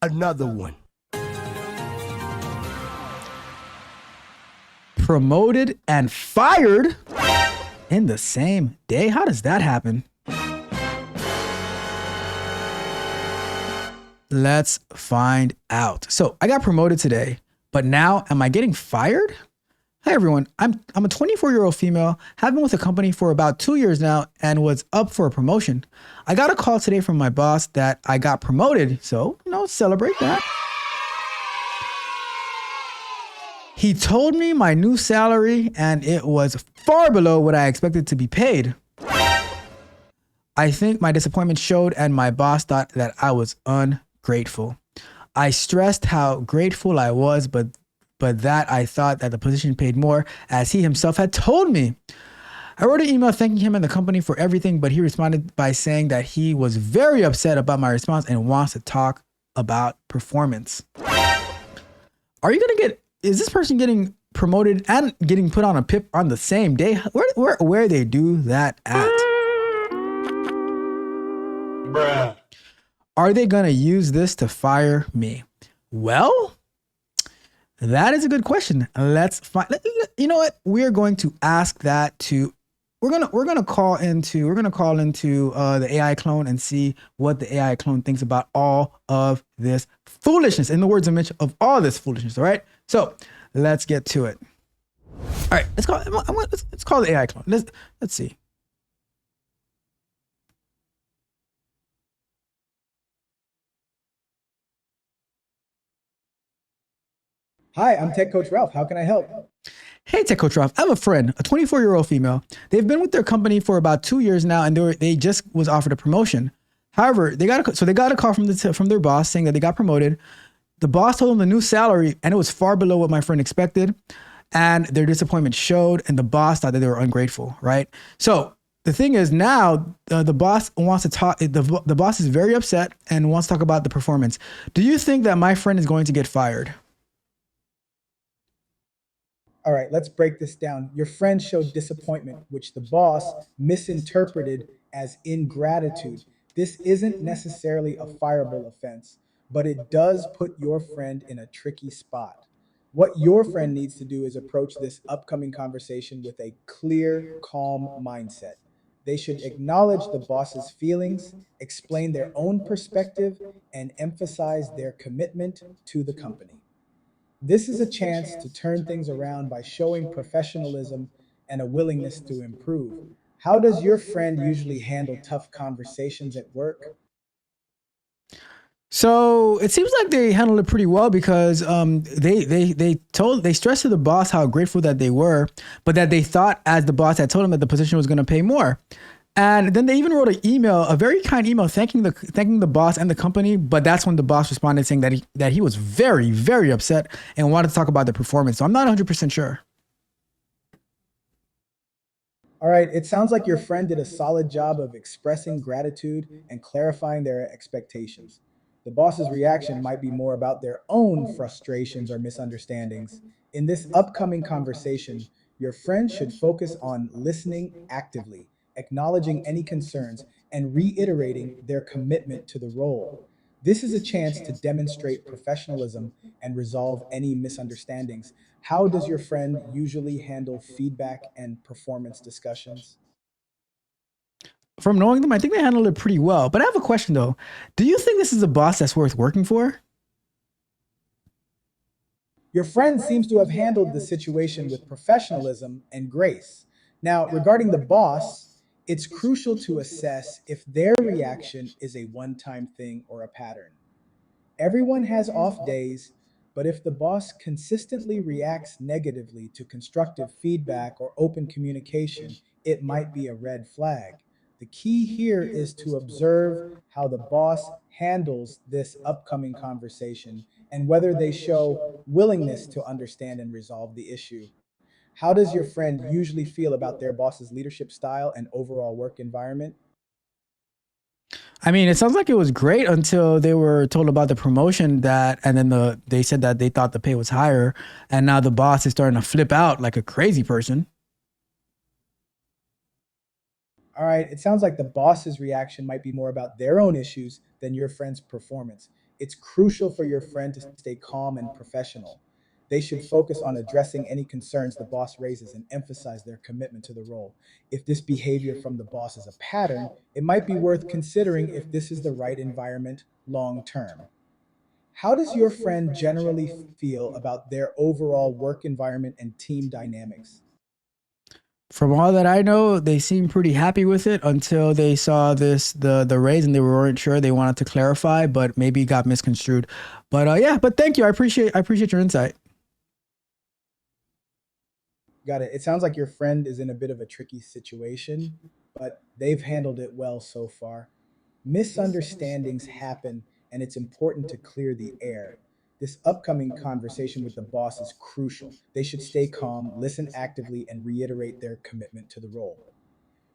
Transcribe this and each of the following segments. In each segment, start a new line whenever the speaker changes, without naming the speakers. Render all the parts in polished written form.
Another one.
Promoted and fired in the same day? How does that happen? Let's find out. So I got promoted today, but now am I getting fired? Hi everyone, I'm a 24-year-old female, have been with the company for about 2 years now and was up for a promotion. I got a call today from my boss that I got promoted, so celebrate that. He told me my new salary and it was far below what I expected to be paid. I think my disappointment showed and my boss thought that I was ungrateful. I stressed how grateful I was, but that I thought that the position paid more, as he himself had told me. I wrote an email thanking him and the company for everything, but he responded by saying that he was very upset about my response and wants to talk about performance. Is this person getting promoted and getting put on a PIP on the same day? Where they do that at?
Bruh.
Are they going to use this to fire me? Well, that is a good question. Let's find. You know what? We're going to ask that to. We're gonna call into the AI clone and see what the AI clone thinks about all of this foolishness. In the words of Mitch, of all this foolishness. All right. So let's get to it. All right. Let's call the AI clone. Let's see.
Hi, I'm Tech Coach Ralph. How can I help?
Hey, Tech Coach Ralph. I have a friend, a 24-year-old female. They've been with their company for about 2 years now, and they just was offered a promotion. However, they got a call from their boss saying that they got promoted. The boss told them the new salary, and it was far below what my friend expected, and their disappointment showed. And the boss thought that they were ungrateful, right? So the thing is now the boss wants to talk. The boss is very upset and wants to talk about the performance. Do you think that my friend is going to get fired?
All right, let's break this down. Your friend showed disappointment, which the boss misinterpreted as ingratitude. This isn't necessarily a fireable offense, but it does put your friend in a tricky spot. What your friend needs to do is approach this upcoming conversation with a clear, calm mindset. They should acknowledge the boss's feelings, explain their own perspective, and emphasize their commitment to the company. This is a chance to turn things around by showing professionalism and a willingness to improve. How does your friend usually handle tough conversations at work?
So it seems like they handled it pretty well because they stressed to the boss how grateful that they were, but that they thought, as the boss had told them, that the position was going to pay more. And then they even wrote an email, a very kind email, thanking the boss and the company. But that's when the boss responded saying that he was very, very upset and wanted to talk about the performance. So I'm not 100% sure.
All right, it sounds like your friend did a solid job of expressing gratitude and clarifying their expectations. The boss's reaction might be more about their own frustrations or misunderstandings. In this upcoming conversation, your friend should focus on listening actively, acknowledging any concerns, and reiterating their commitment to the role. This is a chance to demonstrate professionalism and resolve any misunderstandings. How does your friend usually handle feedback and performance discussions?
From knowing them, I think they handled it pretty well. But I have a question though. Do you think this is a boss that's worth working for?
Your friend seems to have handled the situation with professionalism and grace. Now, regarding the boss, it's crucial to assess if their reaction is a one time thing or a pattern. Everyone has off days, but if the boss consistently reacts negatively to constructive feedback or open communication, it might be a red flag. The key here is to observe how the boss handles this upcoming conversation and whether they show willingness to understand and resolve the issue. How does your friend usually feel about their boss's leadership style and overall work environment?
I mean, it sounds like it was great until they were told about the promotion and then they said that they thought the pay was higher, and now the boss is starting to flip out like a crazy person.
All right, it sounds like the boss's reaction might be more about their own issues than your friend's performance. It's crucial for your friend to stay calm and professional. They should focus on addressing any concerns the boss raises and emphasize their commitment to the role. If this behavior from the boss is a pattern, it might be worth considering if this is the right environment long term. How does your friend generally feel about their overall work environment and team dynamics?
From all that I know, they seemed pretty happy with it until they saw the raise and they weren't sure. They wanted to clarify, but maybe got misconstrued. But yeah, but thank you. I appreciate your insight.
Got it. It sounds like your friend is in a bit of a tricky situation, but they've handled it well so far. Misunderstandings happen, and it's important to clear the air. This upcoming conversation with the boss is crucial. They should stay calm, listen actively, and reiterate their commitment to the role.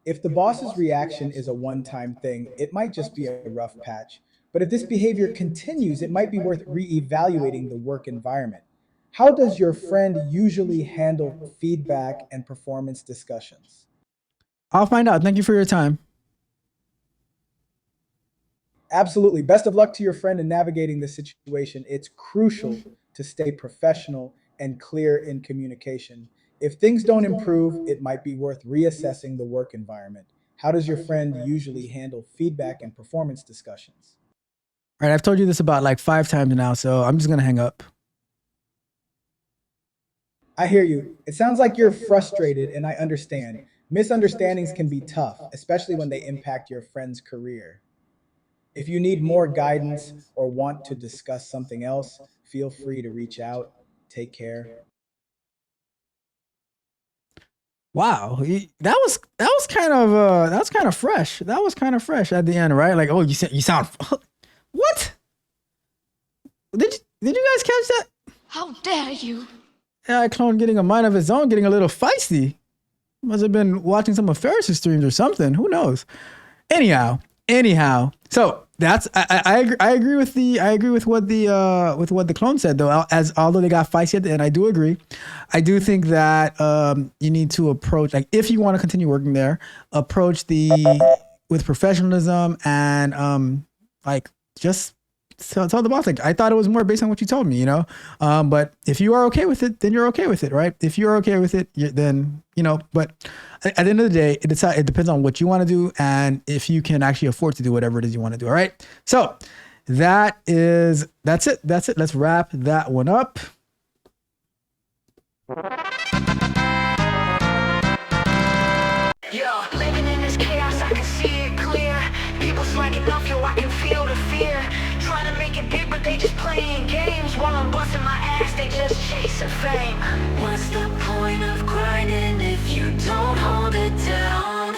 If the boss's reaction is a one time thing, it might just be a rough patch. But if this behavior continues, it might be worth re-evaluating the work environment. How does your friend usually handle feedback and performance discussions?
I'll find out. Thank you for your time.
Absolutely. Best of luck to your friend in navigating this situation. It's crucial to stay professional and clear in communication. If things don't improve, it might be worth reassessing the work environment. How does your friend usually handle feedback and performance discussions?
All right, I've told you this about like 5 times now, so I'm just gonna hang up.
I hear you. It sounds like you're frustrated, and I understand. Misunderstandings can be tough, especially when they impact your friend's career. If you need more guidance or want to discuss something else, feel free to reach out. Take care.
Wow, that was kind of fresh. That was kind of fresh at the end, right? Like, oh, you sound what? Did you guys catch that?
How dare you?
AI clone getting a mind of its own, getting a little feisty. Must have been watching some of Ferris's streams or something. Who knows? Anyhow. So that's I agree with what the clone said though. As although they got feisty at the end, I do agree. I do think that you need to approach, like, if you want to continue working there, approach the with professionalism and like just tell the boss, like, I thought it was more based on what you told me, but if you are okay with it, then you're okay with it, right? If you're okay with it, then but at the end of the day, it depends on what you want to do and if you can actually afford to do whatever it is you want to do. All right, so that's it. Let's wrap that one up.
Yo, living in this chaos, I can see it clear. People slacking off, yo, I can feel the fear. Trying to make it big, but they just playing games. While I'm busting my ass, they just chasing fame. What's the point of grinding if you don't hold it down?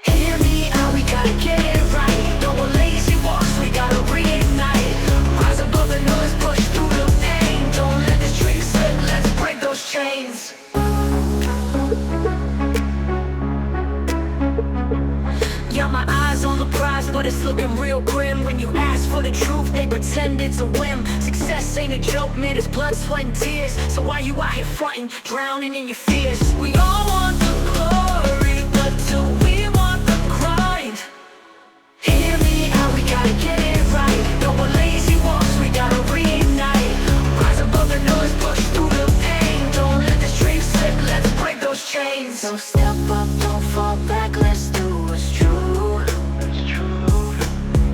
Hear me out, we gotta get it right. No more lazy walks, we gotta reignite. Rise above the noise, push through the pain. Don't let the streak slip, let's break those chains. Got my eyes on the prize, but it's looking real grim. When you ask for the truth, they pretend it's a whim. Success ain't a joke, man, it's blood, sweat, and tears. So why you out here fronting, drowning in your fears? We all want the glory, but do we want the grind? Hear me out, we gotta get it right. No more lazy walks, we gotta reignite. Rise above the noise, push through the pain. Don't let the streak slip, let's break those chains. So step up, don't fall back, let's do what's true.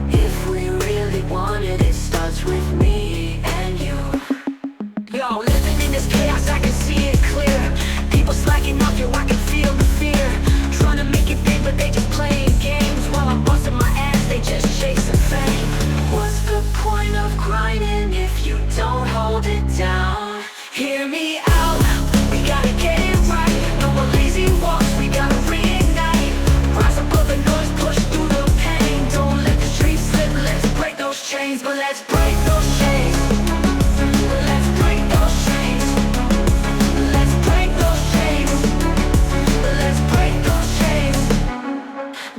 If we really want it, it starts with me and you. Yo, living in this chaos, I can see it clear. People slacking off, yo, I can feel the fear. Trying to make it big, but they just playing games. While I'm busting my ass, they just chasing fame. What's the point of grinding if you don't hold it down? Hear me out, we gotta get it right. No more lazy walks, we gotta reignite. Rise above the noise, push through the pain. Don't let the streets slip, let's break those chains. But let's break those chains. Let's break those chains. Let's break those chains. Let's break those chains.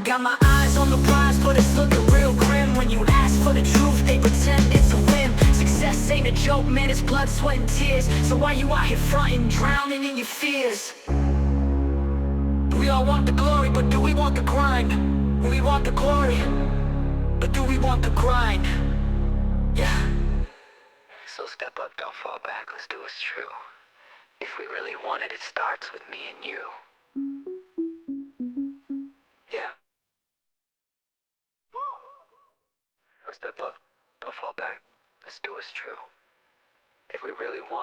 Got my eyes on the prize, but it's looking real grim. When you ask for the truth, they pretend it's a whim. Success ain't a joke, man, it's blood, sweat, and tears. So why you out here fronting, drowning in your fears? We all want the glory, but do we want the grind? We want the glory, but do we want the grind? Yeah. So step up, don't fall back, let's do what's true. If we really want it, it starts with me and you. Yeah. So step up, don't fall back, let's do what's true. If we really want